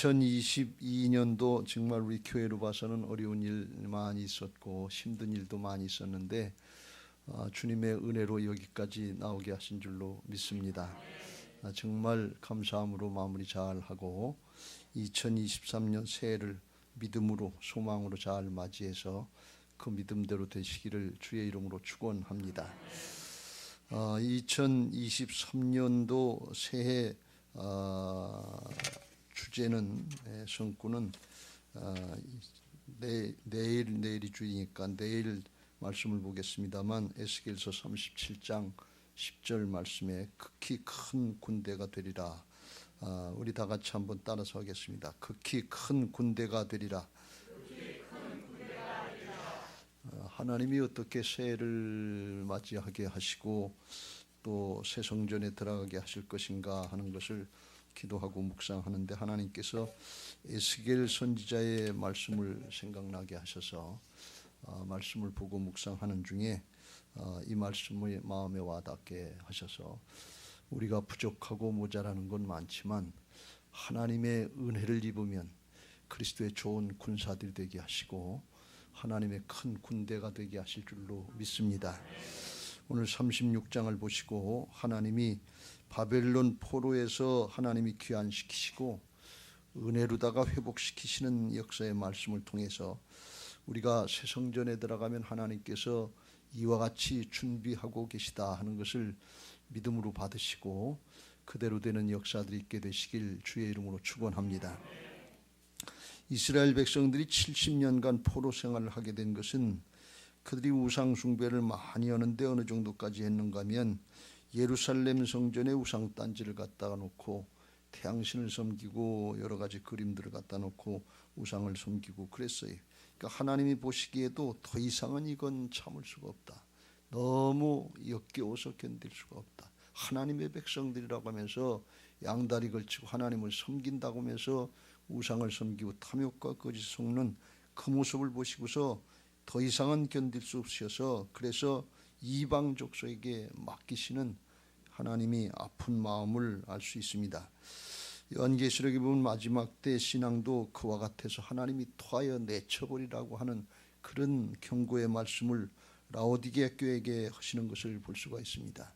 2022년도 정말 우리 교회로 봐서는 어려운 일 많이 있었고 힘든 일도 많이 있었는데 주님의 은혜로 여기까지 나오게 하신 줄로 믿습니다. 정말 감사함으로 마무리 잘 하고 2023년 새해를 믿음으로 소망으로 잘 맞이해서 그 믿음대로 되시기를 주의 이름으로 축원합니다. 2023년도 새해 주제는 성구는 내일이 주이니까 내일 말씀을 보겠습니다만 에스겔서 37장 10절 말씀에 극히 큰 군대가 되리라. 우리 다 같이 한번 따라서 하겠습니다. 극히 큰 군대가 되리라. 하나님이 어떻게 새해를 맞이하게 하시고 또 새 성전에 들어가게 하실 것인가 하는 것을 기도하고 묵상하는데 하나님께서 에스겔 선지자의 말씀을 생각나게 하셔서 말씀을 보고 묵상하는 중에 이 말씀이 마음에 와닿게 하셔서 우리가 부족하고 모자라는 건 많지만 하나님의 은혜를 입으면 그리스도의 좋은 군사들이 되게 하시고 하나님의 큰 군대가 되게 하실 줄로 믿습니다. 오늘 36장을 보시고 하나님이 바벨론 포로에서 하나님이 귀환시키시고 은혜로다가 회복시키시는 역사의 말씀을 통해서 우리가 새 성전에 들어가면 하나님께서 이와 같이 준비하고 계시다 하는 것을 믿음으로 받으시고 그대로 되는 역사들이 있게 되시길 주의 이름으로 축원합니다. 이스라엘 백성들이 70년간 포로 생활을 하게 된 것은 그들이 우상 숭배를 많이 하는데 어느 정도까지 했는가 하면 예루살렘 성전에 우상 단지를 갖다가 놓고 태양신을 섬기고 여러 가지 그림들을 갖다 놓고 우상을 섬기고 그랬어요. 그러니까 하나님이 보시기에도 더 이상은 이건 참을 수가 없다. 너무 역겨워서 견딜 수가 없다. 하나님의 백성들이라고 하면서 양다리 걸치고 하나님을 섬긴다고 하면서 우상을 섬기고 탐욕과 거짓 속는 그 모습을 보시고서 더 이상은 견딜 수 없으셔서 그래서 이방 족속에게 맡기시는 하나님이 아픈 마음을 알 수 있습니다. 요한계시록에 보면 마지막 때 신앙도 그와 같아서 하나님이 토하여 내쳐버리라고 하는 그런 경고의 말씀을 라오디게아 교회에게 하시는 것을 볼 수가 있습니다.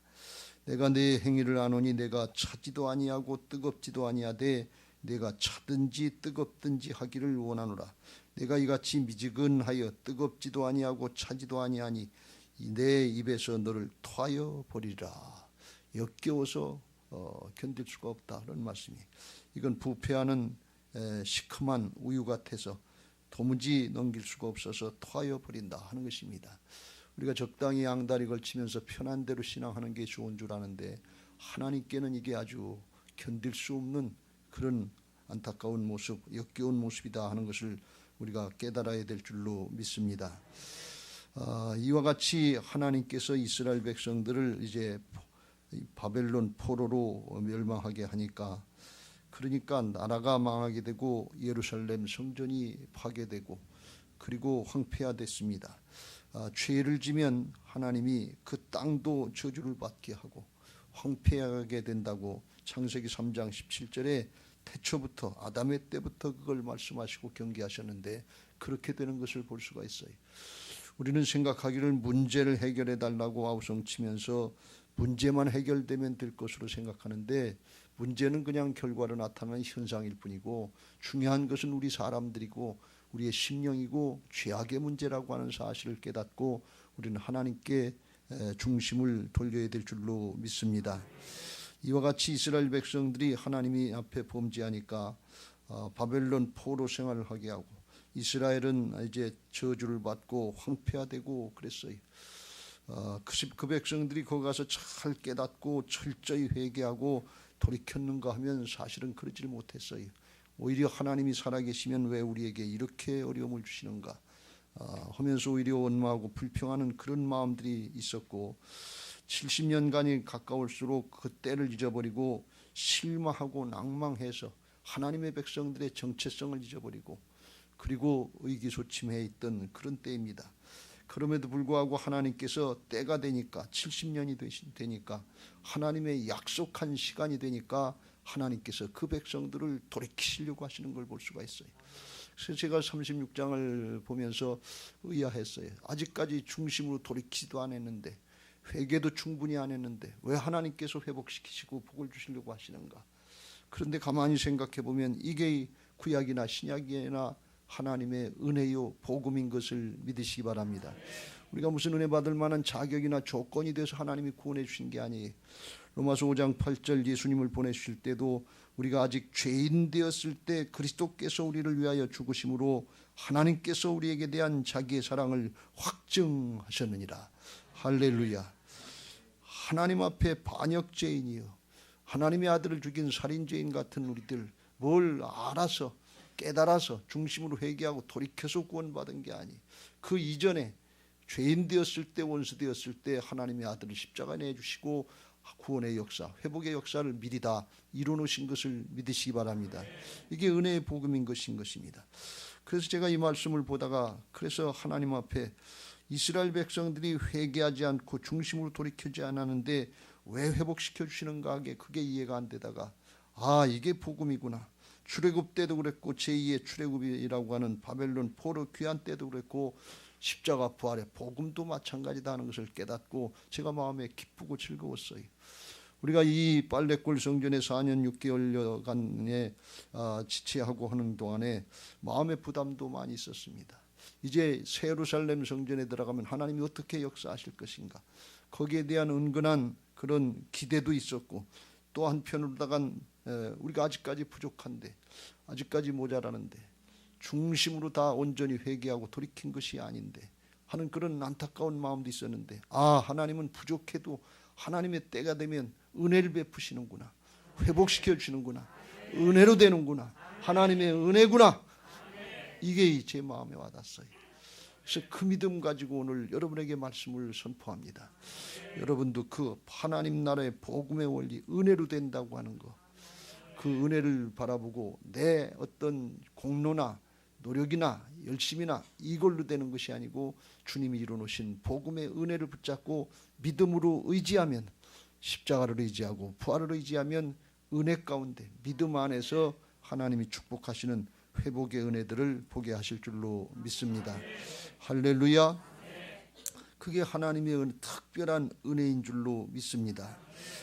내가 내 행위를 아노니 내가 차지도 아니하고 뜨겁지도 아니하되 내가 차든지 뜨겁든지 하기를 원하노라. 내가 이같이 미지근하여 뜨겁지도 아니하고 차지도 아니하니 내 입에서 너를 토하여 버리라. 역겨워서 견딜 수가 없다 그런 말씀이. 이건 부패하는 시큼한 우유 같아서 도무지 넘길 수가 없어서 토하여 버린다 하는 것입니다. 우리가 적당히 양다리 걸치면서 편한 대로 신앙하는 게 좋은 줄 아는데 하나님께는 이게 아주 견딜 수 없는 그런 안타까운 모습, 역겨운 모습이다 하는 것을 우리가 깨달아야 될 줄로 믿습니다. 이와 같이 하나님께서 이스라엘 백성들을 이제 바벨론 포로로 멸망하게 하니까 그러니까 나라가 망하게 되고 예루살렘 성전이 파괴되고 그리고 황폐화됐습니다. 죄를 지면 하나님이 그 땅도 저주를 받게 하고 황폐하게 된다고 창세기 3장 17절에 태초부터 아담의 때부터 그걸 말씀하시고 경계하셨는데 그렇게 되는 것을 볼 수가 있어요. 우리는 생각하기를 문제를 해결해 달라고 아우성치면서 문제만 해결되면 될 것으로 생각하는데 문제는 그냥 결과로 나타나는 현상일 뿐이고 중요한 것은 우리 사람들이고 우리의 심령이고 죄악의 문제라고 하는 사실을 깨닫고 우리는 하나님께 중심을 돌려야 될 줄로 믿습니다. 이와 같이 이스라엘 백성들이 하나님이 앞에 범죄하니까 바벨론 포로 생활을 하게 하고 이스라엘은 이제 저주를 받고 황폐화되고 그랬어요. 그 백성들이 거기 가서 잘 깨닫고 철저히 회개하고 돌이켰는가 하면 사실은 그러질 못했어요. 오히려 하나님이 살아계시면 왜 우리에게 이렇게 어려움을 주시는가 하면서 오히려 원망하고 불평하는 그런 마음들이 있었고 70년간이 가까울수록 그 때를 잊어버리고 실망하고 낭망해서 하나님의 백성들의 정체성을 잊어버리고 그리고 의기소침해 있던 그런 때입니다. 그럼에도 불구하고 하나님께서 때가 되니까 70년이 되니까 하나님의 약속한 시간이 되니까 하나님께서 그 백성들을 돌이키시려고 하시는 걸 볼 수가 있어요. 그래서 제가 36장을 보면서 의아했어요. 아직까지 중심으로 돌이키지도 안 했는데, 회개도 충분히 안 했는데 왜 하나님께서 회복시키시고 복을 주시려고 하시는가. 그런데 가만히 생각해 보면 이게 구약이나 신약이나 하나님의 은혜요 복음인 것을 믿으시기 바랍니다. 우리가 무슨 은혜 받을 만한 자격이나 조건이 돼서 하나님이 구원해 주신 게 아니에요. 로마서 5장 8절 예수님을 보내주실 때도 우리가 아직 죄인 되었을 때 그리스도께서 우리를 위하여 죽으심으로 하나님께서 우리에게 대한 자기의 사랑을 확증하셨느니라. 할렐루야. 하나님 앞에 반역죄인이요 하나님의 아들을 죽인 살인죄인 같은 우리들 뭘 알아서 깨달아서 중심으로 회개하고 돌이켜서 구원받은 게 아니, 그 이전에 죄인 되었을 때 원수 되었을 때 하나님의 아들을 십자가에 내주시고 구원의 역사, 회복의 역사를 미리 다 이루어놓으신 것을 믿으시기 바랍니다. 이게 은혜의 복음인 것인 것입니다. 그래서 제가 이 말씀을 보다가 그래서 하나님 앞에 이스라엘 백성들이 회개하지 않고 중심으로 돌이키지 않았는데 왜 회복시켜 주시는가 하게 그게 이해가 안 되다가 이게 복음이구나. 출애굽 때도 그랬고 제2의 출애굽이라고 하는 바벨론 포로 귀환 때도 그랬고 십자가 부활의 복음도 마찬가지다 하는 것을 깨닫고 제가 마음에 기쁘고 즐거웠어요. 우리가 이 빨래골 성전에 4년 6개월여간에 지체하고 하는 동안에 마음의 부담도 많이 있었습니다. 이제 새 예루살렘 성전에 들어가면 하나님이 어떻게 역사하실 것인가, 거기에 대한 은근한 그런 기대도 있었고, 또 한편으로다간 우리가 아직까지 부족한데, 아직까지 모자라는데 중심으로 다 온전히 회개하고 돌이킨 것이 아닌데 하는 그런 안타까운 마음도 있었는데, 하나님은 부족해도 하나님의 때가 되면 은혜를 베푸시는구나, 회복시켜 주시는구나, 은혜로 되는구나, 하나님의 은혜구나, 이게 제 마음에 와닿았어요. 그래서 그 믿음 가지고 오늘 여러분에게 말씀을 선포합니다. 여러분도 그 하나님 나라의 복음의 원리, 은혜로 된다고 하는 거, 그 은혜를 바라보고 내 어떤 공로나 노력이나 열심이나 이걸로 되는 것이 아니고 주님이 이루어놓으신 복음의 은혜를 붙잡고 믿음으로 의지하면, 십자가를 의지하고 부활을 의지하면 은혜 가운데 믿음 안에서 하나님이 축복하시는 회복의 은혜들을 보게 하실 줄로 믿습니다. 할렐루야. 그게 하나님의 특별한 은혜인 줄로 믿습니다.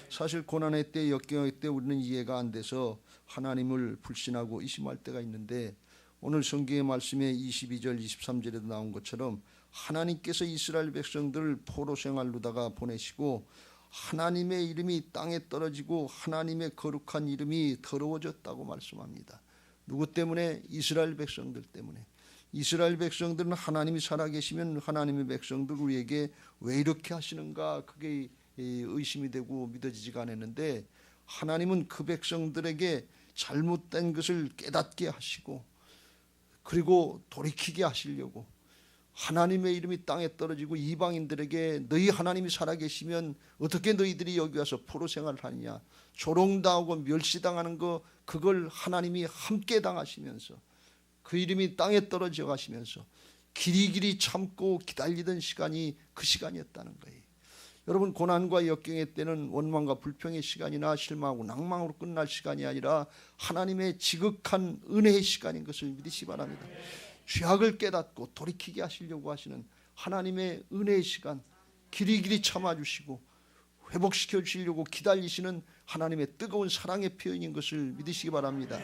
사실 고난의 때, 역경의 때 우리는 이해가 안 돼서 하나님을 불신하고 의심할 때가 있는데, 오늘 성경의 말씀에 22절 23절에도 나온 것처럼 하나님께서 이스라엘 백성들을 포로 생활로다가 보내시고 하나님의 이름이 땅에 떨어지고 하나님의 거룩한 이름이 더러워졌다고 말씀합니다. 누구 때문에? 이스라엘 백성들 때문에. 이스라엘 백성들은 하나님이 살아계시면 하나님의 백성들 우리에게 왜 이렇게 하시는가, 그게 의심이 되고 믿어지지가 않았는데, 하나님은 그 백성들에게 잘못된 것을 깨닫게 하시고 그리고 돌이키게 하시려고 하나님의 이름이 땅에 떨어지고 이방인들에게 너희 하나님이 살아계시면 어떻게 너희들이 여기 와서 포로 생활을 하느냐, 조롱당하고 멸시당하는 거, 그걸 하나님이 함께 당하시면서 그 이름이 땅에 떨어져 가시면서 길이길이 참고 기다리던 시간이 그 시간이었다는 거예요. 여러분, 고난과 역경의 때는 원망과 불평의 시간이나 실망하고 낭망으로 끝날 시간이 아니라 하나님의 지극한 은혜의 시간인 것을 믿으시기 바랍니다. 죄악을 깨닫고 돌이키게 하시려고 하시는 하나님의 은혜의 시간, 길이길이 참아주시고 회복시켜 주시려고 기다리시는 하나님의 뜨거운 사랑의 표현인 것을 믿으시기 바랍니다.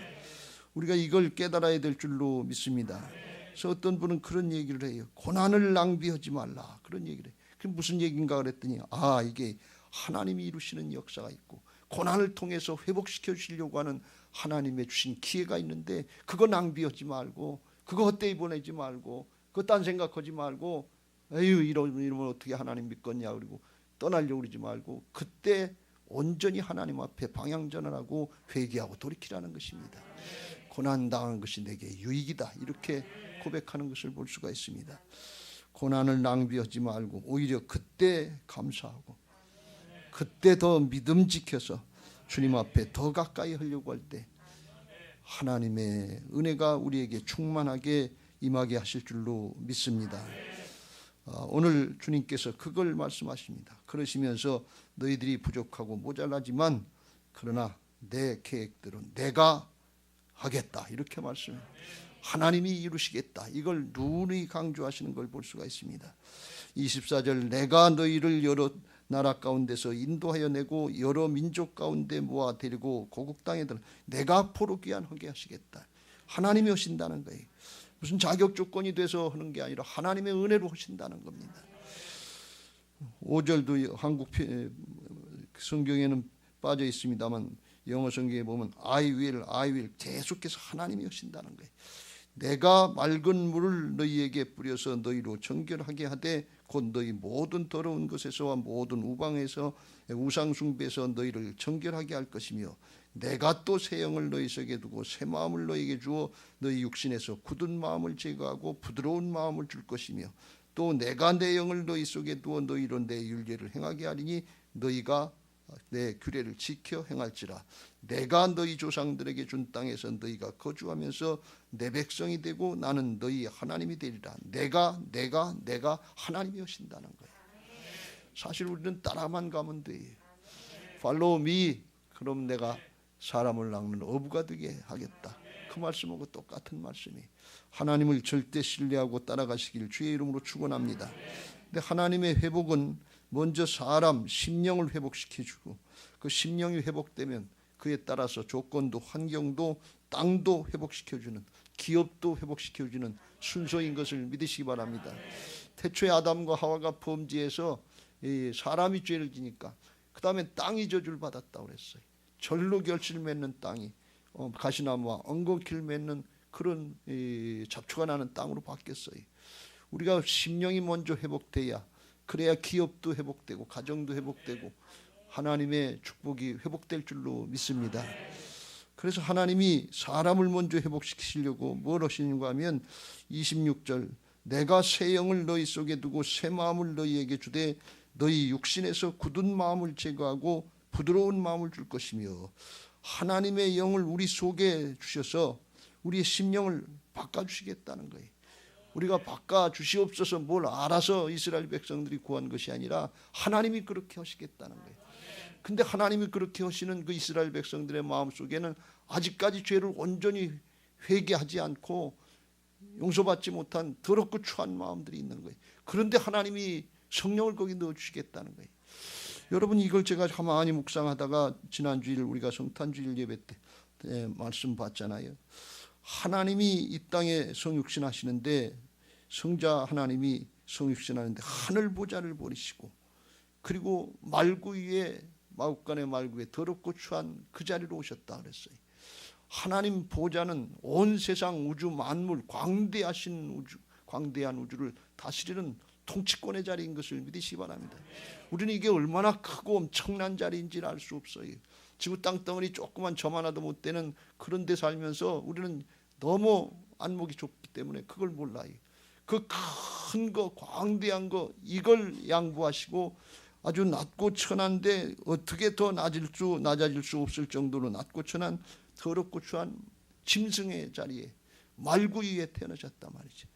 우리가 이걸 깨달아야 될 줄로 믿습니다. 그래서 어떤 분은 그런 얘기를 해요. 고난을 낭비하지 말라, 그런 얘기를 해요. 그게 무슨 얘기인가 그랬더니 이게 하나님이 이루시는 역사가 있고 고난을 통해서 회복시켜 주시려고 하는 하나님의 주신 기회가 있는데 그거 낭비하지 말고, 그거 헛되이 보내지 말고, 그거 딴 생각하지 말고, 에휴 이러면 어떻게 하나님 믿겠냐 그리고 떠나려고 그러지 말고 그때 온전히 하나님 앞에 방향전환하고 회개하고 돌이키라는 것입니다. 고난당한 것이 내게 유익이다, 이렇게 고백하는 것을 볼 수가 있습니다. 고난을 낭비하지 말고 오히려 그때 감사하고 그때 더 믿음 지켜서 주님 앞에 더 가까이 하려고 할 때 하나님의 은혜가 우리에게 충만하게 임하게 하실 줄로 믿습니다. 오늘 주님께서 그걸 말씀하십니다. 그러시면서 너희들이 부족하고 모자라지만 그러나 내 계획대로 내가 하겠다 이렇게 말씀해요. 하나님이 이루시겠다. 이걸 누누이 강조하시는 걸 볼 수가 있습니다. 24절 내가 너희를 여러 나라 가운데서 인도하여 내고 여러 민족 가운데 모아 데리고 고국 땅에 들어 내가 포로귀환하게 하시겠다. 하나님이 하신다는 거예요. 무슨 자격 조건이 돼서 하는 게 아니라 하나님의 은혜로 하신다는 겁니다. 5절도 한국 성경에는 빠져 있습니다만 영어 성경에 보면 I will 계속해서 하나님이 하신다는 거예요. 내가 맑은 물을 너희에게 뿌려서 너희로 정결하게 하되 곧 너희 모든 더러운 것에서와 모든 우방에서 우상 숭배에서 너희를 정결하게 할 것이며 내가 또 새 영을 너희 속에 두고 새 마음을 너희에게 주어 너희 육신에서 굳은 마음을 제거하고 부드러운 마음을 줄 것이며 또 내가 내 영을 너희 속에 두어 너희로 내 율례를 행하게 하리니 너희가 내 규례를 지켜 행할지라. 내가 너희 조상들에게 준 땅에서 너희가 거주하면서 내 백성이 되고 나는 너희 하나님이 되리라. 내가 하나님이 하신다는 거예요. 사실 우리는 따라만 가면 돼. Follow me. 그럼 내가 사람을 낚는 어부가 되게 하겠다. 그 말씀하고 똑같은 말씀이. 하나님을 절대 신뢰하고 따라가시길 주의 이름으로 축원합니다. 근데 하나님의 회복은 먼저 사람 심령을 회복시켜주고 그 심령이 회복되면 그에 따라서 조건도 환경도 땅도 회복시켜주는 기업도 회복시켜주는 순서인 것을 믿으시기 바랍니다. 태초에 아담과 하와가 범죄해서 사람이 죄를 지니까 그 다음에 땅이 저주를 받았다고 그랬어요. 절로 결실 맺는 땅이 가시나무와 엉겅퀴를 맺는 그런 잡초가 나는 땅으로 바뀌었어요. 우리가 심령이 먼저 회복돼야 그래야 기업도 회복되고 가정도 회복되고 하나님의 축복이 회복될 줄로 믿습니다. 그래서 하나님이 사람을 먼저 회복시키시려고 뭘 하시는가 하면 26절 내가 새 영을 너희 속에 두고 새 마음을 너희에게 주되 너희 육신에서 굳은 마음을 제거하고 부드러운 마음을 줄 것이며 하나님의 영을 우리 속에 주셔서 우리의 심령을 바꿔주시겠다는 거예요. 우리가 바꿔주시옵소서 뭘 알아서 이스라엘 백성들이 구한 것이 아니라 하나님이 그렇게 하시겠다는 거예요. 근데 하나님이 그렇게 하시는 그 이스라엘 백성들의 마음속에는 아직까지 죄를 온전히 회개하지 않고 용서받지 못한 더럽고 추한 마음들이 있는 거예요. 그런데 하나님이 성령을 거기 넣어주시겠다는 거예요. 여러분 이걸 제가 가만히 묵상하다가 지난주일 우리가 성탄주일 예배 때 말씀 봤잖아요. 하나님이 이 땅에 성육신 하시는데 성자 하나님이 성육신 하는데 하늘 보좌를 버리시고 그리고 말구 위에 마국간의 말구에 더럽고 추한 그 자리로 오셨다 그랬어요. 하나님 보좌는 온 세상 우주 만물 광대한 우주를 다스리는 통치권의 자리인 것을 믿으시기 바랍니다. 우리는 이게 얼마나 크고 엄청난 자리인지를 알 수 없어요. 지구 땅덩어리 조그만 점 하나도 못 되는 그런 데 살면서 우리는 너무 안목이 좁기 때문에 그걸 몰라요. 그 큰 거 광대한 거 이걸 양보하시고 아주 낮고 천한데 어떻게 더 낮아질 수 없을 정도로 낮고 천한 더럽고 추한 짐승의 자리에 말구 위에 태어나셨단 말이죠.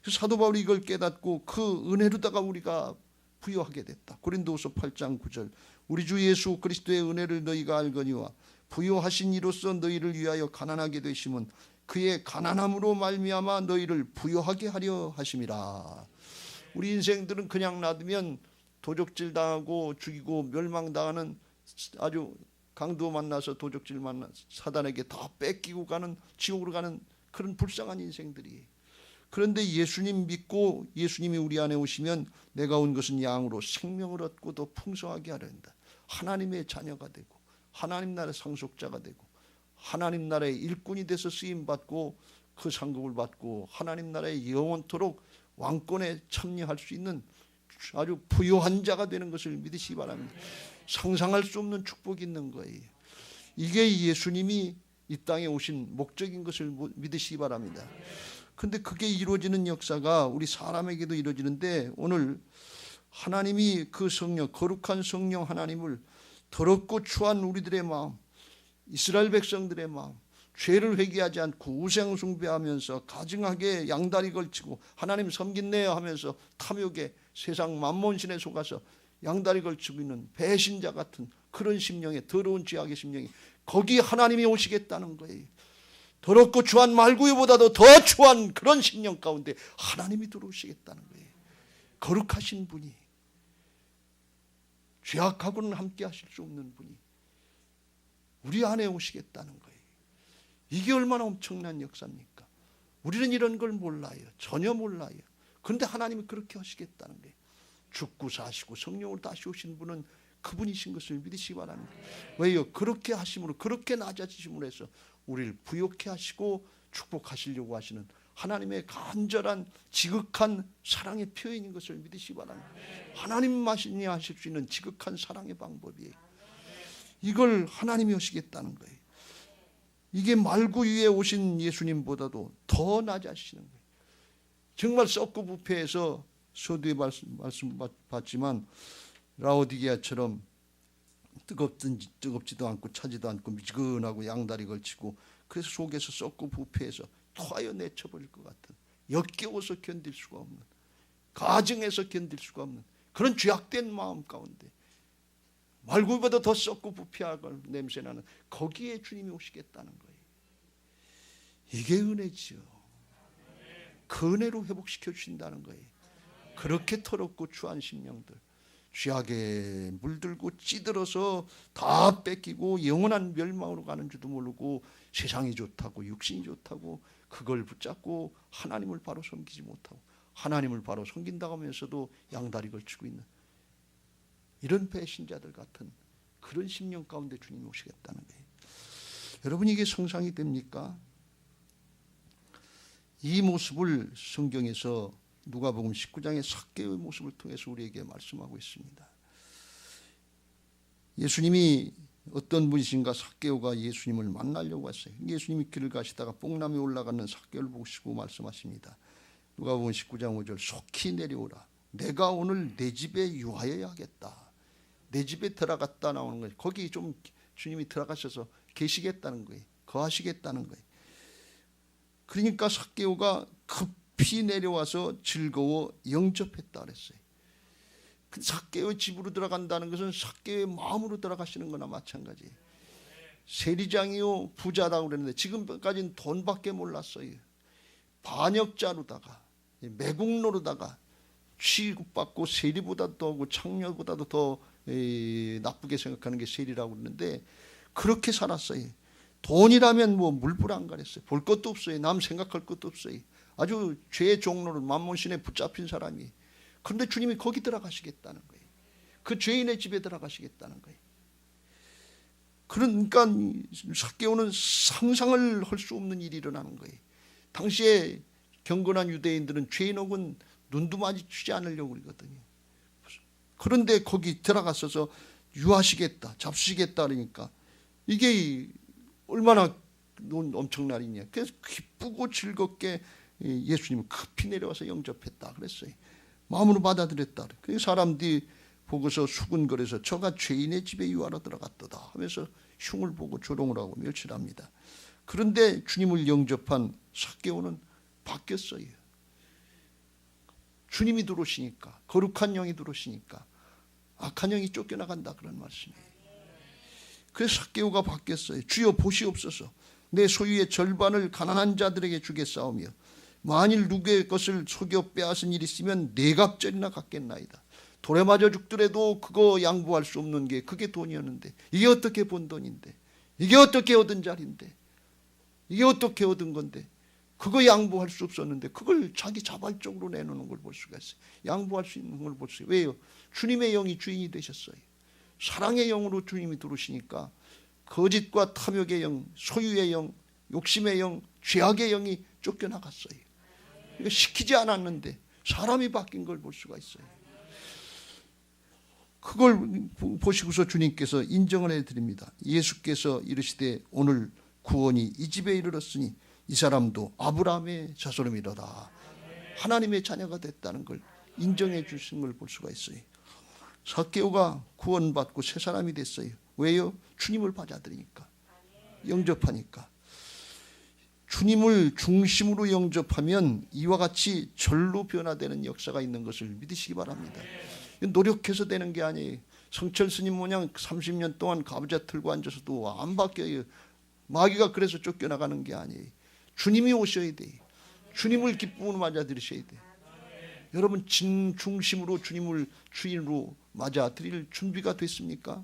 그래서 사도 바울이 이걸 깨닫고 그 은혜로다가 우리가 부여하게 됐다. 고린도후서 8장 9절 우리 주 예수 그리스도의 은혜를 너희가 알거니와 부여하신 이로써 너희를 위하여 가난하게 되심은 그의 가난함으로 말미암아 너희를 부여하게 하려 하심이라. 우리 인생들은 그냥 놔두면 도적질 당하고 죽이고 멸망당하는 아주 강도 만나서 도적질 만나 사단에게 다 뺏기고 가는 지옥으로 가는 그런 불쌍한 인생들이. 그런데 예수님 믿고 예수님이 우리 안에 오시면 내가 온 것은 양으로 생명을 얻고 더 풍성하게 하려 한다. 하나님의 자녀가 되고 하나님 나라의 상속자가 되고 하나님 나라의 일꾼이 돼서 쓰임받고 그 상급을 받고 하나님 나라의 영원토록 왕권에 참여할 수 있는 아주 부유한 자가 되는 것을 믿으시기 바랍니다. 상상할 수 없는 축복이 있는 거예요. 이게 예수님이 이 땅에 오신 목적인 것을 믿으시기 바랍니다. 근데 그게 이루어지는 역사가 우리 사람에게도 이루어지는데 오늘 하나님이 그 성령 거룩한 성령 하나님을 더럽고 추한 우리들의 마음 이스라엘 백성들의 마음 죄를 회개하지 않고 우상 숭배하면서 가증하게 양다리 걸치고 하나님 섬긴네요 하면서 탐욕에 세상 만몬신에 속아서 양다리 걸치고 있는 배신자 같은 그런 심령의 더러운 죄악의 심령이 거기 하나님이 오시겠다는 거예요. 더럽고 추한 말구유보다도 더 추한 그런 심령 가운데 하나님이 들어오시겠다는 거예요. 거룩하신 분이, 죄악하고는 함께 하실 수 없는 분이 우리 안에 오시겠다는 거예요. 이게 얼마나 엄청난 역사입니까? 우리는 이런 걸 몰라요. 전혀 몰라요. 그런데 하나님이 그렇게 하시겠다는 거예요. 죽고 사시고 성령으로 다시 오신 분은 그분이신 것을 믿으시기 바랍니다. 왜요? 그렇게 하심으로, 그렇게 낮아지심으로 해서 우리를 부욕해 하시고 축복하시려고 하시는 하나님의 간절한 지극한 사랑의 표현인 것을 믿으시기 바랍니다. 하나님만이 하실 수 있는 지극한 사랑의 방법이에요. 이걸 하나님이 하시겠다는 거예요. 이게 말구 위에 오신 예수님보다도 더 낮아지시는 거예요. 정말 썩고 부패해서 서두에 말씀 받지만 라오디게아처럼 뜨겁지도 않고 차지도 않고 미지근하고 양다리 걸치고 그래서 속에서 썩고 부패해서 토하여 내쳐버릴 것 같은, 역겨워서 견딜 수가 없는, 가정에서 견딜 수가 없는 그런 죄악된 마음 가운데 말구보다 더 썩고 부패하고 냄새나는 거기에 주님이 오시겠다는 거예요. 이게 은혜지요. 그 은혜로 회복시켜 주신다는 거예요. 그렇게 더럽고 추한 심령들, 죄악에 물들고 찌들어서 다 뺏기고 영원한 멸망으로 가는 줄도 모르고 세상이 좋다고 육신이 좋다고 그걸 붙잡고 하나님을 바로 섬기지 못하고 하나님을 바로 섬긴다고 하면서도 양다리 걸치고 있는 이런 배신자들 같은 그런 심령 가운데 주님이 오시겠다는 거예요. 여러분, 이게 상상이 됩니까? 이 모습을 성경에서 누가복음 19장의 삭개오의 모습을 통해서 우리에게 말씀하고 있습니다. 예수님이 어떤 분이신가? 삭개오가 예수님을 만나려고 왔어요. 예수님이 길을 가시다가 뽕나무에 올라가는 삭개오를 보시고 말씀하십니다. 누가복음 19장 5절, 속히 내려오라. 내가 오늘 내 집에 유하여야 하겠다. 내 집에 들어갔다 나오는 거예요. 거기 좀 주님이 들어가셔서 계시겠다는 거예요. 거하시겠다는 거예요. 그러니까 삭개오가 급히 내려와서 즐거워 영접했다 그랬어요. 삭개오의 집으로 들어간다는 것은 삭개오의 마음으로 들어가시는 거나 마찬가지예요. 세리장이요 부자라고 그랬는데 지금까지는 돈밖에 몰랐어요. 반역자로다가 매국노로다가 취급받고 세리보다도 더 창녀보다도 더 나쁘게 생각하는 게 세리라고 그러는데 그렇게 살았어요. 돈이라면 뭐 물불안가랬어요. 볼 것도 없어요. 남 생각할 것도 없어요. 아주 죄의 종로를 만몬신에 붙잡힌 사람이. 그런데 주님이 거기 들어가시겠다는 거예요. 그 죄인의 집에 들어가시겠다는 거예요. 그러니까 삭개오는 상상을 할 수 없는 일이 일어나는 거예요. 당시에 경건한 유대인들은 죄인 혹은 눈도 마주치지 않으려고 그러거든요. 그런데 거기 들어가셔서 유하시겠다, 잡수시겠다 그러니까 이게 얼마나 엄청난 일이냐. 그래서 기쁘고 즐겁게 예수님을 급히 내려와서 영접했다 그랬어요. 마음으로 받아들였다. 그 사람들이 보고서 수군거려서 저가 죄인의 집에 유하러 들어갔도다 하면서 흉을 보고 조롱을 하고 멸시합니다. 그런데 주님을 영접한 삭개오는 바뀌었어요. 주님이 들어오시니까, 거룩한 영이 들어오시니까 악한 영이 쫓겨나간다 그런 말씀이에요. 그래서 삭개오가 바뀌었어요. 주여 보시옵소서. 내 소유의 절반을 가난한 자들에게 주겠사오며 만일 누구의 것을 속여 빼앗은 일이 있으면 네 갑절이나 갚겠나이다. 돌에 맞아 죽더라도 그거 양보할 수 없는 게 그게 돈이었는데 이게 어떻게 번 돈인데 이게 어떻게 얻은 자리인데 이게 어떻게 얻은 건데 그거 양보할 수 없었는데 그걸 자기 자발적으로 내놓는 걸 볼 수가 있어요. 양보할 수 있는 걸 볼 수 있어요. 왜요? 주님의 영이 주인이 되셨어요. 사랑의 영으로 주님이 들어오시니까 거짓과 탐욕의 영, 소유의 영, 욕심의 영, 죄악의 영이 쫓겨나갔어요. 이거 시키지 않았는데 사람이 바뀐 걸 볼 수가 있어요. 그걸 보시고서 주님께서 인정을 해드립니다. 예수께서 이르시되 오늘 구원이 이 집에 이르렀으니 이 사람도 아브라함의 자손이로다. 하나님의 자녀가 됐다는 걸 인정해 주신 걸 볼 수가 있어요. 삭개오가 구원받고 새 사람이 됐어요. 왜요? 주님을 받아들이니까, 영접하니까. 주님을 중심으로 영접하면 이와 같이 절로 변화되는 역사가 있는 것을 믿으시기 바랍니다. 노력해서 되는 게 아니에요. 성철 스님 모양 30년 동안 가부좌 틀고 앉아서도 안 바뀌어요. 마귀가 그래서 쫓겨나가는 게 아니에요. 주님이 오셔야 돼. 주님을 기쁨으로 맞아들이셔야 돼. 여러분 진중심으로 주님을 주인으로 맞아들일 준비가 됐습니까?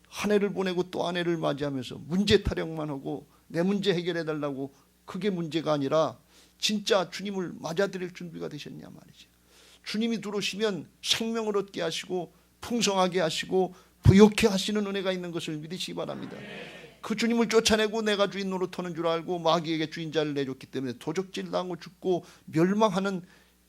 한 해를 보내고 또 한 해를 맞이하면서 문제 타령만 하고 내 문제 해결해 달라고, 그게 문제가 아니라 진짜 주님을 맞아들일 준비가 되셨냐 말이죠. 주님이 들어오시면 생명을 얻게 하시고 풍성하게 하시고 부욕해 하시는 은혜가 있는 것을 믿으시기 바랍니다. 그 주님을 쫓아내고 내가 주인 노릇하는 줄 알고 마귀에게 주인자를 내줬기 때문에 도적질 당하고 죽고 멸망하는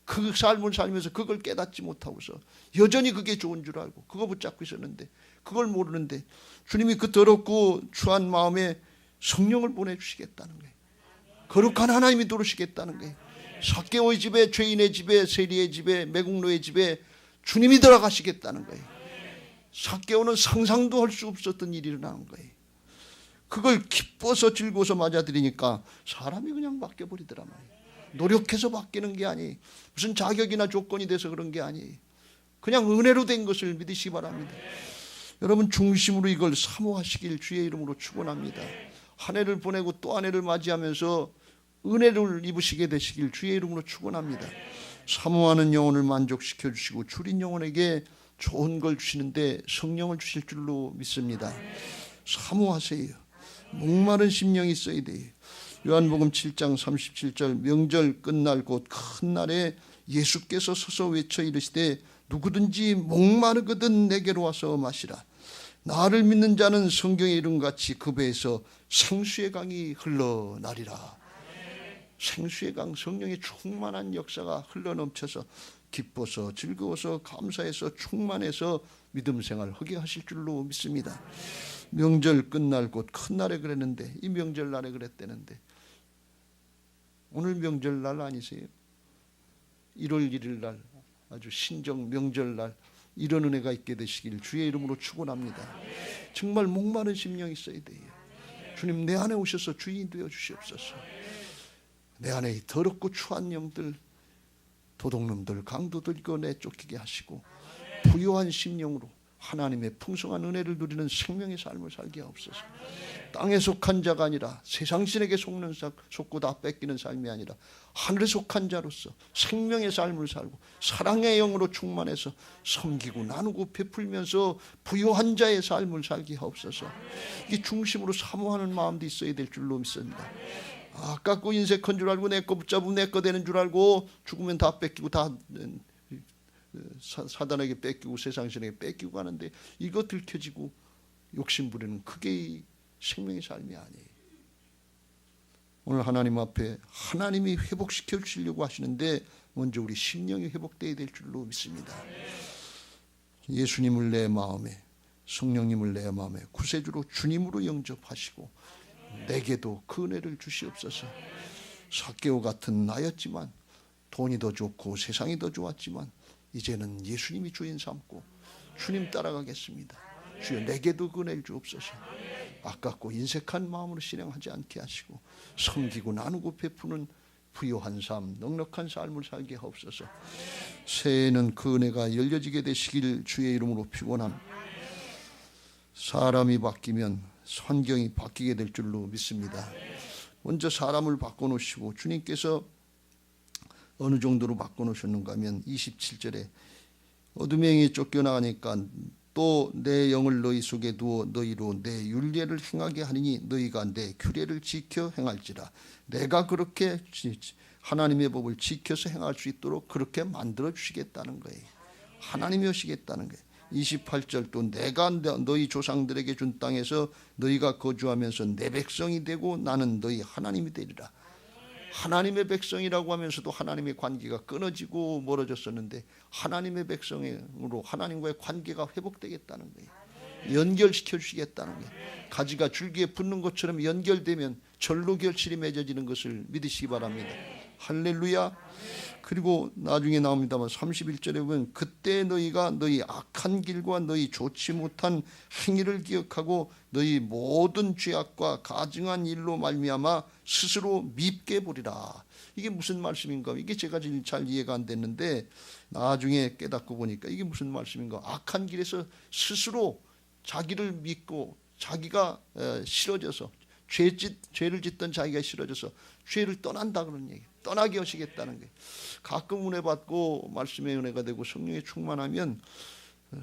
그 삶을 살면서 그걸 깨닫지 못하고서 여전히 그게 좋은 줄 알고 그거 붙잡고 있었는데, 그걸 모르는데 주님이 그 더럽고 추한 마음에 성령을 보내주시겠다는 거예요. 거룩한 하나님이 들어오시겠다는 거예요. 삭개오의 집에, 죄인의 집에, 세리의 집에, 매국노의 집에 주님이 들어가시겠다는 거예요. 삭개오는 상상도 할 수 없었던 일이 일어나는 거예요. 그걸 기뻐서 즐거워서 맞아들이니까 사람이 그냥 바뀌어버리더란 말이에요. 노력해서 바뀌는 게 아니에요. 무슨 자격이나 조건이 돼서 그런 게 아니에요. 그냥 은혜로 된 것을 믿으시기 바랍니다. 여러분 중심으로 이걸 사모하시길 주의 이름으로 축원합니다. 한 해를 보내고 또 한 해를 맞이하면서 은혜를 입으시게 되시길 주의 이름으로 축원합니다. 사모하는 영혼을 만족시켜 주시고 줄인 영혼에게 좋은 걸 주시는데 성령을 주실 줄로 믿습니다. 사모하세요. 목마른 심령이 있어야 돼요. 요한복음 7장 37절 명절 끝날 곧 큰 날에 예수께서 서서 외쳐 이르시되 누구든지 목마르거든 내게로 와서 마시라. 나를 믿는 자는 성경에 이름같이 그 배에서 생수의 강이 흘러나리라. 생수의 강, 성령의 충만한 역사가 흘러넘쳐서 기뻐서 즐거워서 감사해서 충만해서 믿음 생활 하게 하실 줄로 믿습니다. 명절 끝날 곧 큰 날에 그랬는데, 이 명절날에 그랬다는데 오늘 명절날 아니세요? 1월 1일 날 아주 신정 명절날 이런 은혜가 있게 되시길 주의 이름으로 축원합니다. 정말 목마른 심령이 있어야 돼요. 주님 내 안에 오셔서 주인이 되어 주시옵소서. 내 안에 이 더럽고 추한 영들, 도둑놈들, 강도들 이거 내쫓기게 하시고 부요한 심령으로 하나님의 풍성한 은혜를 누리는 생명의 삶을 살게 하옵소서. 땅에 속한 자가 아니라 세상 신에게 속고 다 뺏기는 삶이 아니라 하늘에 속한 자로서 생명의 삶을 살고 사랑의 영으로 충만해서 섬기고 나누고 베풀면서 부요한 자의 삶을 살게 하옵소서. 이 중심으로 사모하는 마음도 있어야 될 줄로 믿습니다. 아깝고 인색한 줄 알고 내 거 붙잡으면 내 거 되는 줄 알고 죽으면 다 뺏기고 다 사단에게 뺏기고 세상신에게 뺏기고 가는데 이거 들켜지고 욕심부리는 그게 생명의 삶이 아니에요. 오늘 하나님 앞에 하나님이 회복시켜 주시려고 하시는데 먼저 우리 심령이 회복되어야 될 줄로 믿습니다. 예수님을 내 마음에, 성령님을 내 마음에 구세주로 주님으로 영접하시고 내게도 그 은혜를 주시옵소서. 삭개오 같은 나였지만 돈이 더 좋고 세상이 더 좋았지만 이제는 예수님이 주인 삼고 주님 따라가겠습니다. 주여 내게도 그 은혜를 주옵소서. 아깝고 인색한 마음으로 실행하지 않게 하시고 섬기고 나누고 베푸는 부요한 삶, 넉넉한 삶을 살게 하옵소서. 새해에는 그 은혜가 열려지게 되시길 주의 이름으로 피곤합니다. 사람이 바뀌면 환경이 바뀌게 될 줄로 믿습니다. 먼저 사람을 바꿔놓으시고 주님께서 어느 정도로 바꿔놓으셨는가 하면 27절에 어둠의 영이 쫓겨나가니까 또 내 영을 너희 속에 두어 너희로 내 율례를 행하게 하리니 너희가 내 규례를 지켜 행할지라. 내가 그렇게 하나님의 법을 지켜서 행할 수 있도록 그렇게 만들어 주시겠다는 거예요. 하나님이 오시겠다는 거예요. 28절 또 내가 너희 조상들에게 준 땅에서 너희가 거주하면서 내 백성이 되고 나는 너희 하나님이 되리라. 하나님의 백성이라고 하면서도 하나님의 관계가 끊어지고 멀어졌었는데 하나님의 백성으로 하나님과의 관계가 회복되겠다는 거예요. 연결시켜 주시겠다는 거예요. 가지가 줄기에 붙는 것처럼 연결되면 절로 결실이 맺어지는 것을 믿으시기 바랍니다. 할렐루야. 그리고 나중에 나옵니다만 31절에 보면 그때 너희가 너희 악한 길과 너희 좋지 못한 행위를 기억하고 너희 모든 죄악과 가증한 일로 말미암아 스스로 밉게 보리라. 이게 무슨 말씀인가? 이게 제가 잘 이해가 안 됐는데 나중에 깨닫고 보니까 이게 무슨 말씀인가? 악한 길에서 스스로 자기를 믿고 자기가 싫어져서 죄를 짓던 자기가 싫어져서 죄를 떠난다 그런 얘기. 떠나게 하시겠다는 거예요. 가끔 은혜 받고 말씀의 은혜가 되고 성령에 충만하면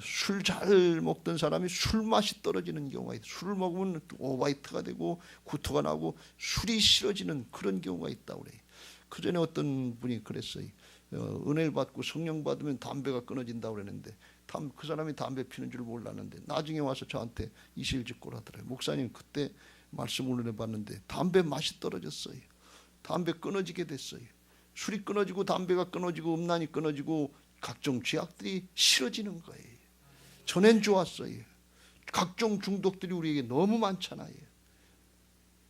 술 잘 먹던 사람이 술 맛이 떨어지는 경우가 있어요. 술을 먹으면 오바이트가 되고 구토가 나고 술이 싫어지는 그런 경우가 있다고 그래요. 그 전에 어떤 분이 그랬어요. 은혜를 받고 성령 받으면 담배가 끊어진다고 그랬는데 그 사람이 담배 피는 줄 몰랐는데 나중에 와서 저한테 이실직고를 하더라고요. 목사님 그때 말씀을 은혜 받는데 담배 맛이 떨어졌어요. 담배 끊어지게 됐어요. 술이 끊어지고 담배가 끊어지고 음란이 끊어지고 각종 죄악들이 싫어지는 거예요. 전엔 좋았어요. 각종 중독들이 우리에게 너무 많잖아요.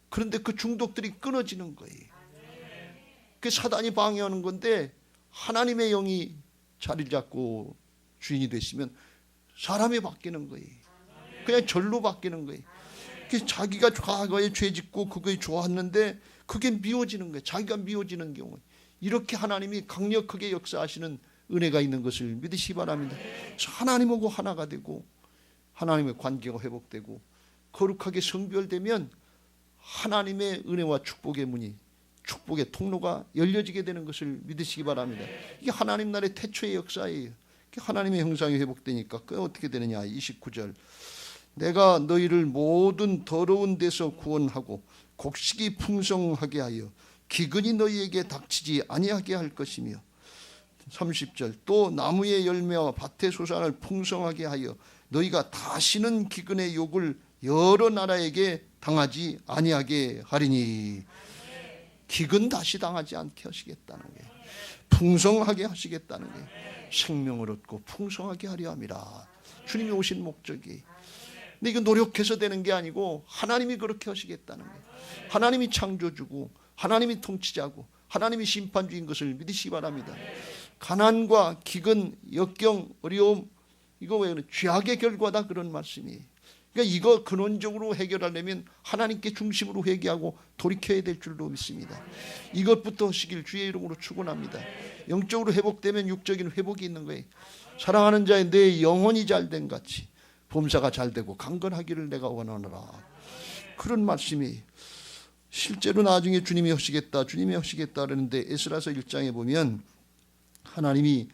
그런데 그 중독들이 끊어지는 거예요. 그 사단이 방해하는 건데 하나님의 영이 자리를 잡고 주인이 되시면 사람이 바뀌는 거예요. 그냥 절로 바뀌는 거예요. 자기가 과거에 죄 짓고 그거에 좋았는데 그게 미워지는 거예요. 자기가 미워지는 경우. 이렇게 하나님이 강력하게 역사하시는 은혜가 있는 것을 믿으시기 바랍니다. 하나님하고 하나가 되고 하나님의 관계가 회복되고 거룩하게 성별되면 하나님의 은혜와 축복의 문이 축복의 통로가 열려지게 되는 것을 믿으시기 바랍니다. 이게 하나님 나라의 태초의 역사예요. 하나님의 형상이 회복되니까 그 어떻게 되느냐. 29절 내가 너희를 모든 더러운 데서 구원하고 곡식이 풍성하게 하여 기근이 너희에게 닥치지 아니하게 할 것이며 30절 또 나무의 열매와 밭의 소산을 풍성하게 하여 너희가 다시는 기근의 욕을 여러 나라에게 당하지 아니하게 하리니 기근 다시 당하지 않게 하시겠다는 거예요. 풍성하게 하시겠다는 거예요. 생명을 얻고 풍성하게 하려 함이라. 주님이 오신 목적이. 근데 이거 노력해서 되는 게 아니고 하나님이 그렇게 하시겠다는 거예요. 하나님이 창조주고 하나님이 통치자고 하나님이 심판주인 것을 믿으시기 바랍니다. 가난과 기근, 역경, 어려움 이거 왜 죄악의 결과다 그런 말씀이에요. 그러니까 이거 근원적으로 해결하려면 하나님께 중심으로 회개하고 돌이켜야 될 줄로 믿습니다. 이것부터 하시길 주의 이름으로 축원합니다. 영적으로 회복되면 육적인 회복이 있는 거예요. 사랑하는 자의 내 영혼이 잘된 같이 범사가 잘되고 강건하기를 내가 원하노라. 그런 말씀이 실제로 나중에 주님이 하시겠다 그러는데 에스라서 1장에 보면 하나님이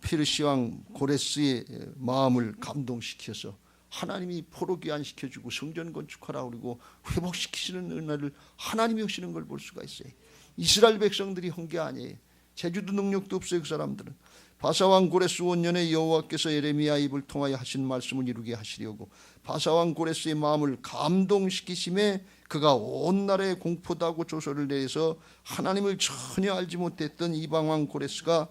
페르시 왕 고레스의 마음을 감동시켜서 하나님이 포로 귀환시켜주고 성전 건축하라 그러고 회복시키시는 은혜를 하나님이 하시는 걸 볼 수가 있어요. 이스라엘 백성들이 한 게 아니에요. 제주도 능력도 없어요. 그 사람들은. 바사왕 고레스 원년에 여호와께서 예레미야 입을 통하여 하신 말씀을 이루게 하시려고 바사왕 고레스의 마음을 감동시키심에 그가 온 나라에 공포도 하고 조서를 내서 하나님을 전혀 알지 못했던 이방왕 고레스가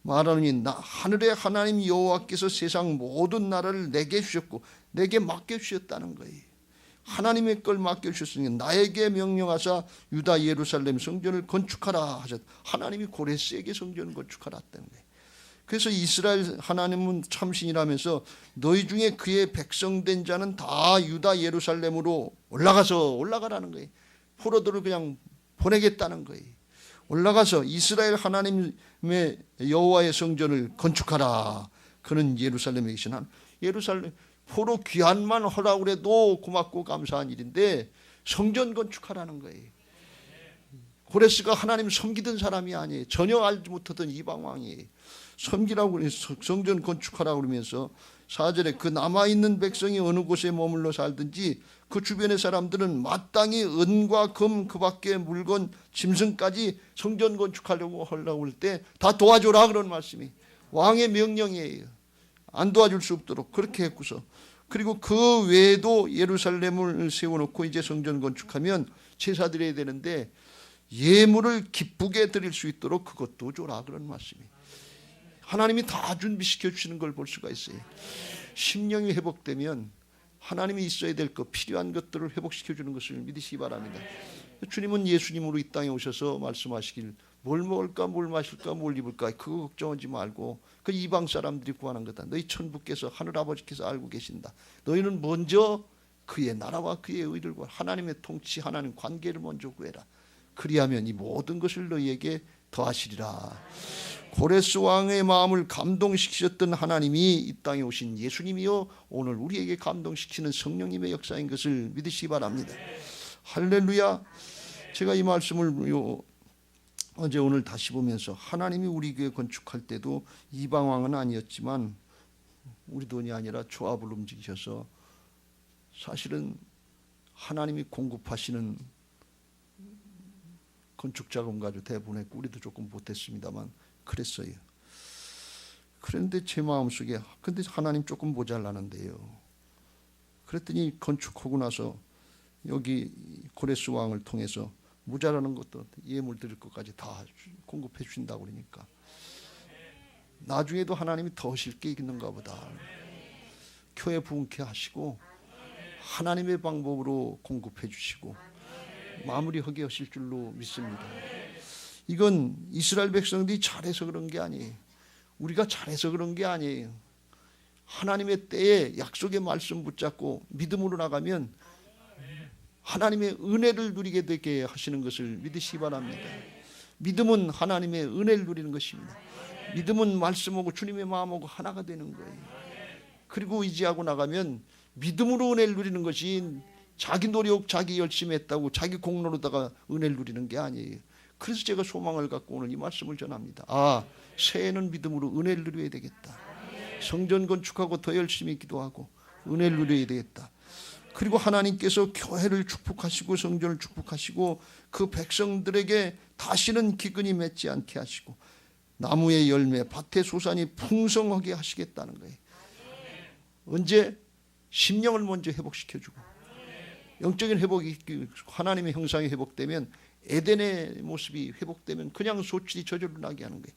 말하노니 하늘의 하나님 여호와께서 세상 모든 나라를 내게 주셨고 내게 맡겨주셨다는 거예요. 하나님의 걸 맡겨주셨으니 나에게 명령하사 유다 예루살렘 성전을 건축하라 하셨. 하나님이 고레스에게 성전을 건축하라 했다는 거예요. 그래서 이스라엘 하나님은 참신이라면서 너희 중에 그의 백성된 자는 다 유다 예루살렘으로 올라가라는 거예요. 포로들을 그냥 보내겠다는 거예요. 올라가서 이스라엘 하나님의 여호와의 성전을 건축하라. 그는 예루살렘에 계신 한 예루살렘 포로 귀환만 하라고 그래도 고맙고 감사한 일인데 성전 건축하라는 거예요. 고레스가 하나님 섬기던 사람이 아니에요. 전혀 알지 못하던 이방 왕이에요. 섬기라고 성전 건축하라고 그러면서 4절에 그 남아있는 백성이 어느 곳에 머물러 살든지 그 주변의 사람들은 마땅히 은과 금 그 밖에 물건 짐승까지 성전 건축하려고 하려고 할 때 다 도와줘라 그런 말씀이 왕의 명령이에요. 안 도와줄 수 없도록 그렇게 했고서 그리고 그 외에도 예루살렘을 세워놓고 이제 성전 건축하면 제사 드려야 되는데 예물을 기쁘게 드릴 수 있도록 그것도 줘라 그런 말씀이 하나님이 다 준비시켜 주시는 걸 볼 수가 있어요. 심령이 회복되면 하나님이 있어야 될 것 필요한 것들을 회복시켜 주는 것을 믿으시기 바랍니다. 주님은 예수님으로 이 땅에 오셔서 말씀하시길 뭘 먹을까, 뭘 마실까, 뭘 입을까, 그거 걱정하지 말고 그 이방 사람들이 구하는 거다. 너희 천부께서 하늘아버지께서 알고 계신다. 너희는 먼저 그의 나라와 그의 의를 구하라. 하나님의 통치, 하나님 관계를 먼저 구해라. 그리하면 이 모든 것을 너희에게 더하시리라. 고레스 왕의 마음을 감동시키셨던 하나님이 이 땅에 오신 예수님이요, 오늘 우리에게 감동시키는 성령님의 역사인 것을 믿으시기 바랍니다. 할렐루야. 제가 이 말씀을 어제 오늘 다시 보면서 하나님이 우리 교회 건축할 때도 이방 왕은 아니었지만 우리 돈이 아니라 조합을 움직이셔서 사실은 하나님이 공급하시는 건축 자금 가지고 대부분 했고 우리도 조금 못했습니다만 그랬어요. 그런데 제 마음속에 근데 하나님 조금 모자라는데요. 그랬더니 건축하고 나서 여기 고레스 왕을 통해서 모자라는 것도 예물 드릴 것까지 다 공급해 주신다고 그러니까 나중에도 하나님이 더 하실 게 있는가 보다. 교회 부흥케 하시고 하나님의 방법으로 공급해 주시고 마무리하게 하실 줄로 믿습니다. 이건 이스라엘 백성들이 잘해서 그런 게 아니에요. 우리가 잘해서 그런 게 아니에요. 하나님의 때에 약속의 말씀 붙잡고 믿음으로 나가면 하나님의 은혜를 누리게 되게 하시는 것을 믿으시기 바랍니다. 믿음은 하나님의 은혜를 누리는 것입니다. 믿음은 말씀하고 주님의 마음하고 하나가 되는 거예요. 그리고 의지하고 나가면 믿음으로 은혜를 누리는 것이 자기 노력, 자기 열심히 했다고 자기 공로로다가 은혜를 누리는 게 아니에요. 그래서 제가 소망을 갖고 오늘 이 말씀을 전합니다. 새해는 믿음으로 은혜를 누려야 되겠다. 성전 건축하고 더 열심히 기도하고 은혜를 누려야 되겠다. 그리고 하나님께서 교회를 축복하시고 성전을 축복하시고 그 백성들에게 다시는 기근이 맺지 않게 하시고 나무의 열매, 밭의 소산이 풍성하게 하시겠다는 거예요. 언제? 심령을 먼저 회복시켜주고 영적인 회복이 하나님의 형상이 회복되면 에덴의 모습이 회복되면 그냥 소출이 저절로 나게 하는 거예요.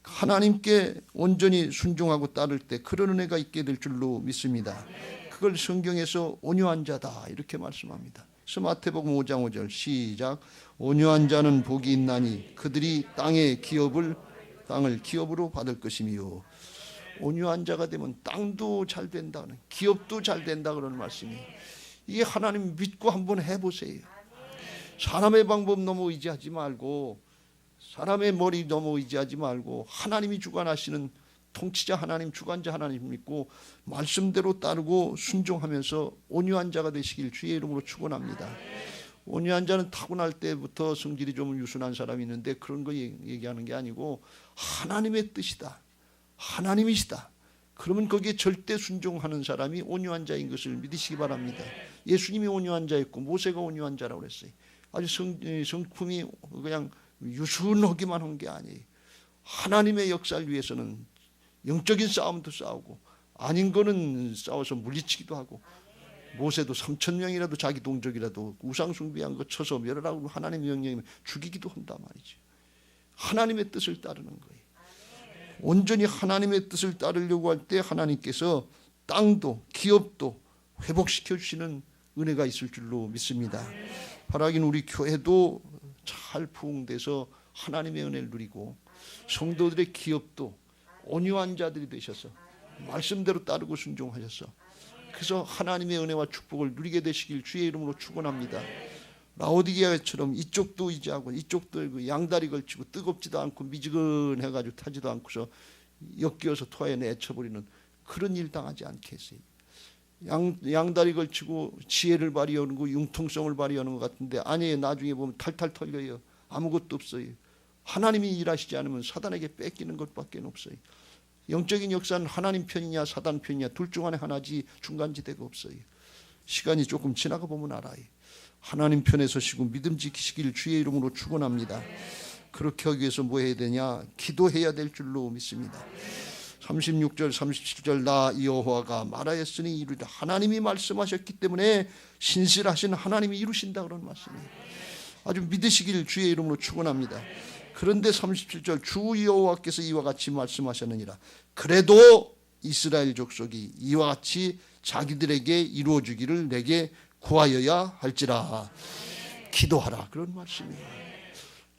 하나님께 온전히 순종하고 따를 때 그런 은혜가 있게 될 줄로 믿습니다. 그걸 성경에서 온유한 자다 이렇게 말씀합니다. 그래서 마태복음 5장 5절 시작. 온유한 자는 복이 있나니 그들이 땅을 기업으로 받을 것이며. 온유한 자가 되면 땅도 잘 된다, 기업도 잘 된다 그러는 말씀이에요. 이게 하나님 믿고 한번 해보세요. 사람의 방법 너무 의지하지 말고 사람의 머리 너무 의지하지 말고 하나님이 주관하시는 통치자 하나님, 주관자 하나님 믿고 말씀대로 따르고 순종하면서 온유한 자가 되시길 주의 이름으로 축원합니다. 온유한 자는 타고날 때부터 성질이 좀 유순한 사람이 있는데 그런 거 얘기하는 게 아니고 하나님의 뜻이다, 하나님이시다. 그러면 거기에 절대 순종하는 사람이 온유한 자인 것을 믿으시기 바랍니다. 예수님이 온유한 자였고 모세가 온유한 자라고 그랬어요. 아주 성품이 그냥 유순하기만 한 게 아니에요. 하나님의 역사를 위해서는 영적인 싸움도 싸우고 아닌 거는 싸워서 물리치기도 하고 모세도 3,000명이라도 자기 동족이라도 우상 숭배한 거 쳐서 멸하라고 하나님 명령이면 죽이기도 한단 말이죠. 하나님의 뜻을 따르는 거예요. 온전히 하나님의 뜻을 따르려고 할 때 하나님께서 땅도 기업도 회복시켜 주시는 은혜가 있을 줄로 믿습니다. 바라긴 우리 교회도 잘 부흥돼서 하나님의 은혜를 누리고 성도들의 기업도 온유한 자들이 되셔서 말씀대로 따르고 순종하셔서 그래서 하나님의 은혜와 축복을 누리게 되시길 주의 이름으로 축원합니다. 라오디게아처럼 이쪽도 의지하고 이쪽도 양다리 걸치고 뜨겁지도 않고 미지근해가지고 타지도 않고서 엮여서 토하에 내쳐버리는 그런 일 당하지 않게 했어요. 양다리 걸치고 지혜를 발휘하는 거 융통성을 발휘하는 것 같은데 아니에요. 나중에 보면 탈탈 털려요. 아무것도 없어요. 하나님이 일하시지 않으면 사단에게 뺏기는 것밖에 없어요. 영적인 역사는 하나님 편이냐 사단 편이냐 둘 중 안에 하나지 중간지대가 없어요. 시간이 조금 지나가 보면 알아요. 하나님 편에 서시고 믿음 지키시길 주의 이름으로 축원합니다. 그렇게 하기 위해서 뭐 해야 되냐? 기도해야 될 줄로 믿습니다. 36절 37절 나 여호와가 말하였으니 이루리라. 하나님이 말씀하셨기 때문에 신실하신 하나님이 이루신다 그런 말씀이에요. 아주 믿으시길 주의 이름으로 축원합니다. 그런데 37절 주 여호와께서 이와 같이 말씀하셨느니라. 그래도 이스라엘 족속이 이와 같이 자기들에게 이루어주기를 내게 구하여야 할지라. 기도하라 그런 말씀이에요.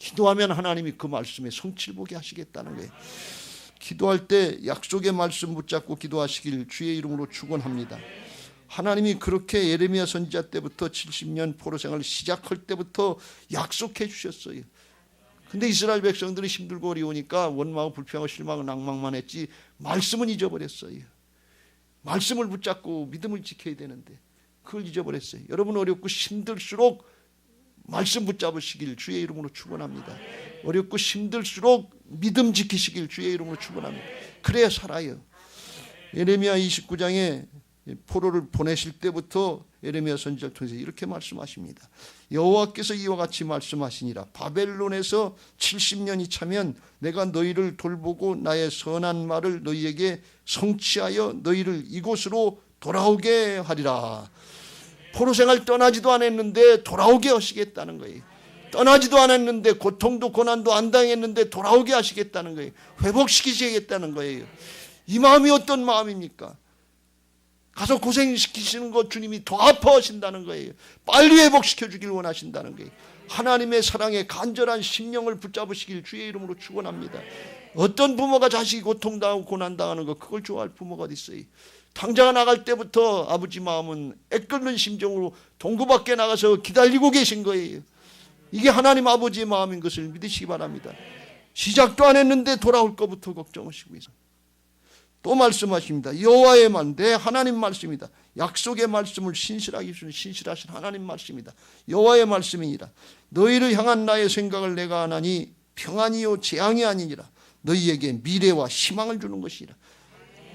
기도하면 하나님이 그 말씀에 성취를 보게 하시겠다는 거예요. 기도할 때 약속의 말씀 붙잡고 기도하시길 주의 이름으로 축원합니다. 하나님이 그렇게 예레미야 선지자 때부터 70년 포로 생활을 시작할 때부터 약속해 주셨어요. 근데 이스라엘 백성들이 힘들고 어려우니까 원망하고 불평하고 실망하고 낭망만 했지 말씀은 잊어버렸어요. 말씀을 붙잡고 믿음을 지켜야 되는데 그걸 잊어버렸어요. 여러분 어렵고 힘들수록 말씀 붙잡으시길 주의 이름으로 축원합니다. 어렵고 힘들수록 믿음 지키시길 주의 이름으로 축원합니다. 그래야 살아요. 예레미야 29장에 포로를 보내실 때부터 예레미야 선지자를 통해서 이렇게 말씀하십니다. 여호와께서 이와 같이 말씀하시니라. 바벨론에서 70년이 차면 내가 너희를 돌보고 나의 선한 말을 너희에게 성취하여 너희를 이곳으로 돌아오게 하리라. 포로 생활 떠나지도 않았는데 돌아오게 하시겠다는 거예요. 떠나지도 않았는데 고통도 고난도 안 당했는데 돌아오게 하시겠다는 거예요. 회복시키시겠다는 거예요. 이 마음이 어떤 마음입니까? 가서 고생시키시는 것 주님이 더 아파하신다는 거예요. 빨리 회복시켜 주길 원하신다는 거예요. 하나님의 사랑에 간절한 심령을 붙잡으시길 주의 이름으로 축원합니다. 어떤 부모가 자식이 고통당하고 고난당하는 거 그걸 좋아할 부모가 어디 있어요. 당장 나갈 때부터 아버지 마음은 애끓는 심정으로 동구 밖에 나가서 기다리고 계신 거예요. 이게 하나님 아버지의 마음인 것을 믿으시기 바랍니다. 시작도 안 했는데 돌아올 것부터 걱정하시고 있어요. 또 말씀하십니다. 여호와의 말, 내 하나님 말씀이다. 약속의 말씀을 신실하게 주는 신실하신 하나님 말씀이다. 여호와의 말씀이니라. 너희를 향한 나의 생각을 내가 하나니 평안이요 재앙이 아니니라. 너희에게 미래와 희망을 주는 것이라.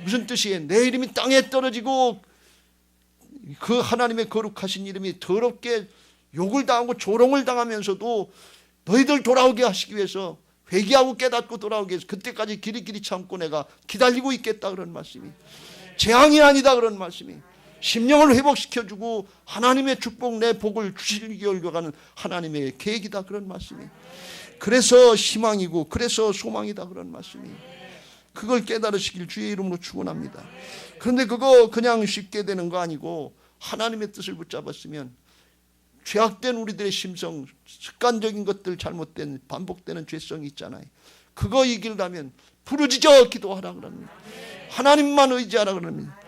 무슨 뜻이에요? 내 이름이 땅에 떨어지고 그 하나님의 거룩하신 이름이 더럽게 욕을 당하고 조롱을 당하면서도 너희들 돌아오게 하시기 위해서 회개하고 깨닫고 돌아오게 해서 그때까지 길이길이 참고 내가 기다리고 있겠다 그런 말씀이 재앙이 아니다 그런 말씀이 심령을 회복시켜주고 하나님의 축복 내 복을 주시기 열려가는 하나님의 계획이다 그런 말씀이 그래서 희망이고 그래서 소망이다 그런 말씀이 그걸 깨달으시길 주의 이름으로 축원합니다. 그런데 그거 그냥 쉽게 되는 거 아니고 하나님의 뜻을 붙잡았으면 죄악된 우리들의 심성, 습관적인 것들 잘못된 반복되는 죄성이 있잖아요. 그거 이기려면 부르짖어 기도하라 그럽니다. 하나님만 의지하라 그럽니다.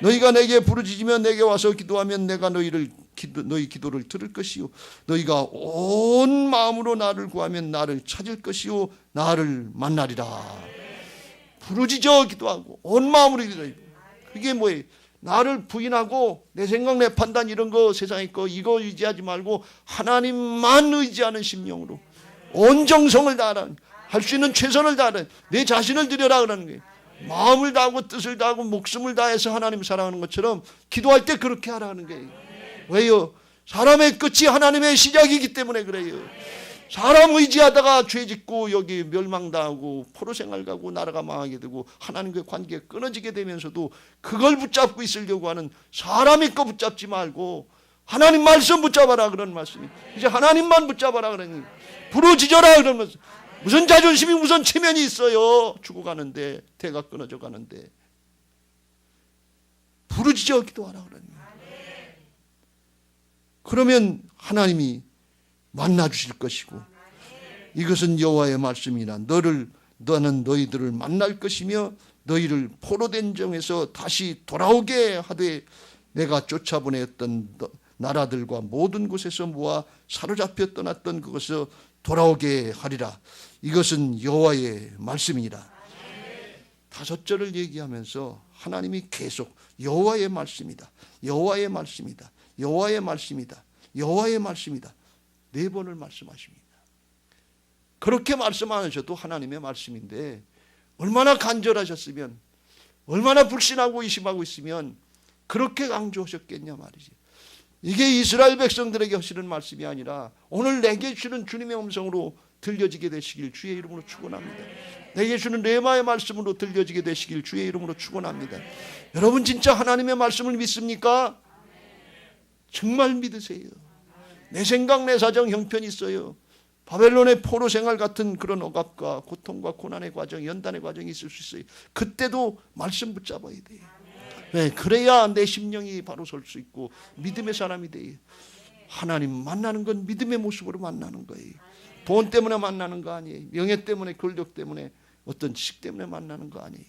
너희가 내게 부르짖으면 내게 와서 기도하면 내가 너희 기도를 들을 것이요 너희가 온 마음으로 나를 구하면 나를 찾을 것이요 나를 만나리라. 부르짖어 기도하고 온 마음으로 기도해요. 그게 뭐예요? 나를 부인하고 내 생각 내 판단 이런 거 세상에 거 이거 의지하지 말고 하나님만 의지하는 심령으로 온 정성을 다하라. 할 수 있는 최선을 다하라. 내 자신을 드려라 그러는 거예요. 마음을 다하고 뜻을 다하고 목숨을 다해서 하나님 사랑하는 것처럼 기도할 때 그렇게 하라는 거예요. 왜요? 사람의 끝이 하나님의 시작이기 때문에 그래요. 사람 의지하다가 죄 짓고 여기 멸망당하고 포로 생활 가고 나라가 망하게 되고 하나님과의 관계가 끊어지게 되면서도 그걸 붙잡고 있으려고 하는 사람의 거 붙잡지 말고 하나님 말씀 붙잡아라 그런 말씀이 이제 하나님만 붙잡아라 그러니 부르짖어라 그런 말씀. 무슨 자존심이 무슨 체면이 있어요. 죽어가는데 대가 끊어져 가는데 부르짖어 기도하라 그러니 그러면 하나님이 만나 주실 것이고 이것은 여호와의 말씀이라. 너는 너희들을 만날 것이며 너희를 포로된 정에서 다시 돌아오게 하되 내가 쫓아보냈던 나라들과 모든 곳에서 모아 사로잡혀 떠났던 그곳에서 돌아오게 하리라. 이것은 여호와의 말씀이라. 5절을 얘기하면서 하나님이 계속 여호와의 말씀이다. 여호와의 말씀이다. 여호와의 말씀이다. 여호와의 말씀이다. 4번을 말씀하십니다. 그렇게 말씀하셔도 하나님의 말씀인데 얼마나 간절하셨으면 얼마나 불신하고 의심하고 있으면 그렇게 강조하셨겠냐 말이지. 이게 이스라엘 백성들에게 하시는 말씀이 아니라 오늘 내게 주는 주님의 음성으로 들려지게 되시길 주의 이름으로 축원합니다. 내게 주는 레마의 말씀으로 들려지게 되시길 주의 이름으로 축원합니다. 여러분 진짜 하나님의 말씀을 믿습니까? 정말 믿으세요. 내 생각 내 사정 형편이 있어요. 바벨론의 포로 생활 같은 그런 억압과 고통과 고난의 과정, 연단의 과정이 있을 수 있어요. 그때도 말씀 붙잡아야 돼요. 네, 그래야 내 심령이 바로 설 수 있고 믿음의 사람이 돼요. 하나님 만나는 건 믿음의 모습으로 만나는 거예요. 돈 때문에 만나는 거 아니에요. 명예 때문에, 권력 때문에, 어떤 지식 때문에 만나는 거 아니에요.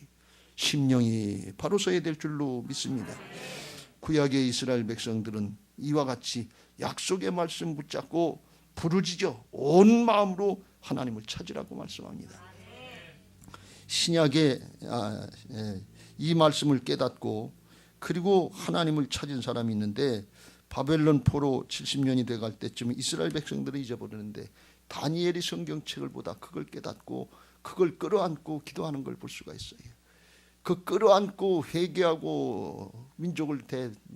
심령이 바로 서야 될 줄로 믿습니다. 구약의 이스라엘 백성들은 이와 같이 약속의 말씀 붙잡고 부르짖어 온 마음으로 하나님을 찾으라고 말씀합니다. 신약에 이 말씀을 깨닫고 그리고 하나님을 찾은 사람이 있는데, 바벨론 포로 70년이 돼갈 때쯤 이스라엘 백성들을 잊어버리는데 다니엘이 성경책을 보다 그걸 깨닫고 그걸 끌어안고 기도하는 걸 볼 수가 있어요. 그 끌어안고 회개하고 민족을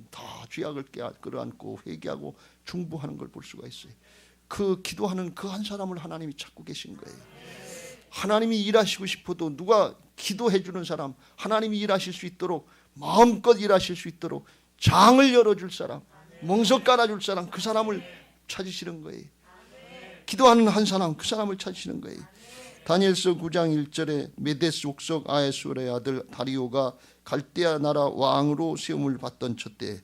다 죄악을 끌어안고 회개하고 중보하는 걸 볼 수가 있어요. 그 기도하는 그 한 사람을 하나님이 찾고 계신 거예요. 하나님이 일하시고 싶어도 누가 기도해 주는 사람, 하나님이 일하실 수 있도록 마음껏 일하실 수 있도록 장을 열어줄 사람, 멍석 깔아줄 사람, 그 사람을 찾으시는 거예요. 기도하는 한 사람, 그 사람을 찾으시는 거예요. 다니엘서 9장 1절에 메데스 옥석 아에수르의 아들 다리오가 갈대아 나라 왕으로 세움을 받던 첫때,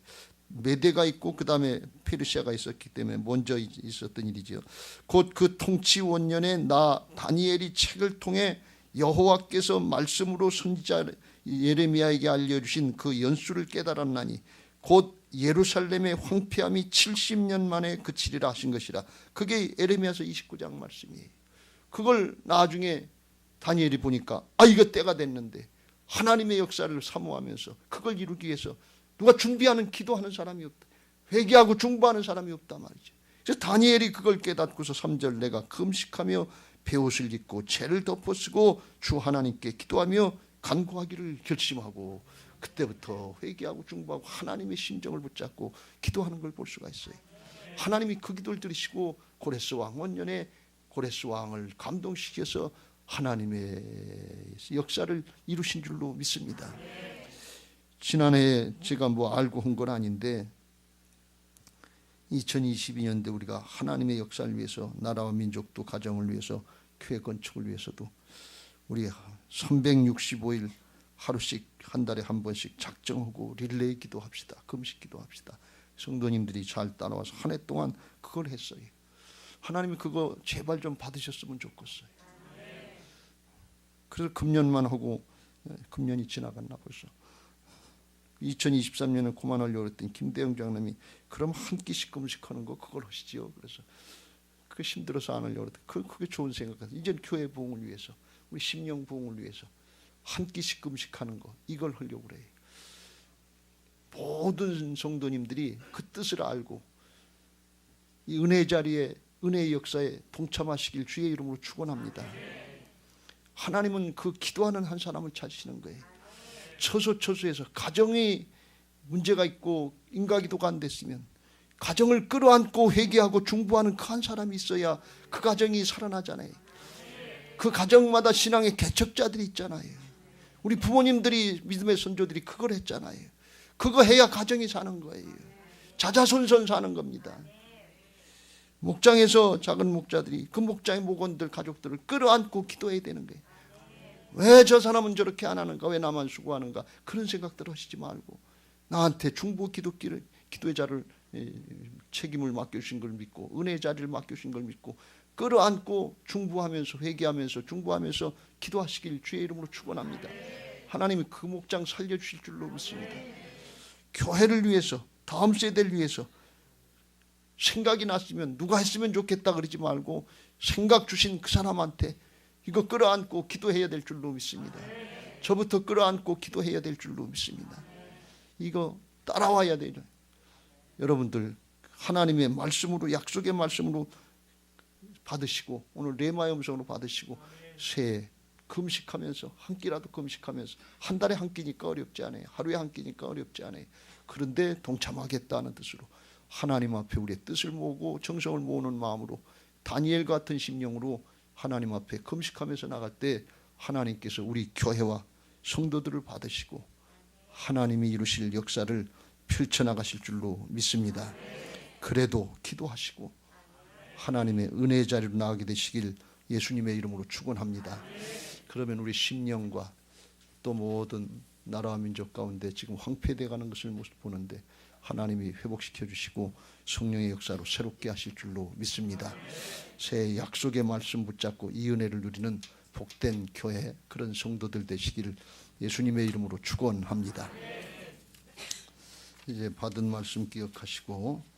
메데가 있고 그 다음에 페르시아가 있었기 때문에 먼저 있었던 일이죠. 곧 그 통치 원년에 나 다니엘이 책을 통해 여호와께서 말씀으로 선지자 예레미야에게 알려주신 그 연수를 깨달았나니 곧 예루살렘의 황폐함이 70년 만에 그치리라 하신 것이라. 그게 예레미야서 29장 말씀이에요. 그걸 나중에 다니엘이 보니까 이거 때가 됐는데, 하나님의 역사를 사모하면서 그걸 이루기 위해서 누가 준비하는 기도하는 사람이 없다. 회개하고 중보하는 사람이 없다 말이죠. 그래서 다니엘이 그걸 깨닫고서 3절 내가 금식하며 베옷을 입고 죄를 덮어쓰고 주 하나님께 기도하며 간구하기를 결심하고, 그때부터 회개하고 중보하고 하나님의 심정을 붙잡고 기도하는 걸 볼 수가 있어요. 하나님이 그 기도를 들으시고 고레스 왕 원년에 고레스 왕을 감동시켜서 하나님의 역사를 이루신 줄로 믿습니다. 지난해 제가 알고 한 건 아닌데 2022년대 우리가 하나님의 역사를 위해서, 나라와 민족도 가정을 위해서, 교회 건축을 위해서도 우리 365일 하루씩 한 달에 한 번씩 작정하고 릴레이 기도합시다. 금식 기도합시다. 성도님들이 잘 따라와서 한 해 동안 그걸 했어요. 하나님이 그거 제발 좀 받으셨으면 좋겠어요. 그래서 금년만 하고, 금년이 지나갔나 벌써. 2023년에 고만하려고 그랬더니 김대영 장님이 그럼 한 끼씩 금식하는 거 그걸 하시지요. 그래서 그 힘들어서 안 하려고 그랬더니 그게 좋은 생각 같아요. 이젠 교회 부흥을 위해서, 우리 심령 부흥을 위해서 한 끼씩 금식하는 거, 이걸 하려고 그래요. 모든 성도님들이 그 뜻을 알고 이 은혜 자리에, 은혜의 역사에 동참하시길 주의 이름으로 축원합니다. 하나님은 그 기도하는 한 사람을 찾으시는 거예요. 처소처소에서 가정이 문제가 있고 인가기도가 안 됐으면 가정을 끌어안고 회개하고 중보하는 그 한 사람이 있어야 그 가정이 살아나잖아요. 그 가정마다 신앙의 개척자들이 있잖아요. 우리 부모님들이, 믿음의 선조들이 그걸 했잖아요. 그거 해야 가정이 사는 거예요. 자자손손 사는 겁니다. 목장에서 작은 목자들이 그 목장의 목원들 가족들을 끌어안고 기도해야 되는 거예요. 왜 저 사람은 저렇게 안 하는가, 왜 나만 수고하는가, 그런 생각들 하시지 말고 나한테 중보 기도의 자를 책임을 맡겨주신 걸 믿고, 은혜의 자리를 맡겨주신 걸 믿고 끌어안고 중보하면서, 회개하면서, 중보하면서 기도하시길 주의 이름으로 축원합니다. 하나님이 그 목장 살려주실 줄로 믿습니다. 교회를 위해서, 다음 세대를 위해서 생각이 났으면 누가 했으면 좋겠다 그러지 말고 생각 주신 그 사람한테 이거 끌어안고 기도해야 될 줄로 믿습니다. 저부터 끌어안고 기도해야 될 줄로 믿습니다. 이거 따라와야 돼요. 여러분들 하나님의 말씀으로, 약속의 말씀으로 받으시고, 오늘 레마의 음성으로 받으시고, 새해 금식하면서, 한 끼라도 금식하면서, 한 달에 한 끼니까 어렵지 않아요. 하루에 한 끼니까 어렵지 않아요. 그런데 동참하겠다는 뜻으로 하나님 앞에 우리의 뜻을 모으고 정성을 모으는 마음으로 다니엘 같은 심령으로 하나님 앞에 금식하면서 나갈 때 하나님께서 우리 교회와 성도들을 받으시고 하나님이 이루실 역사를 펼쳐나가실 줄로 믿습니다. 그래도 기도하시고 하나님의 은혜의 자리로 나가게 되시길 예수님의 이름으로 축원합니다. 그러면 우리 심령과 또 모든 나라와 민족 가운데 지금 황폐되어 가는 것을 보는데 하나님이 회복시켜 주시고 성령의 역사로 새롭게 하실 줄로 믿습니다. 새 약속의 말씀 붙잡고 이 은혜를 누리는 복된 교회, 그런 성도들 되시기를 예수님의 이름으로 축원합니다. 이제 받은 말씀 기억하시고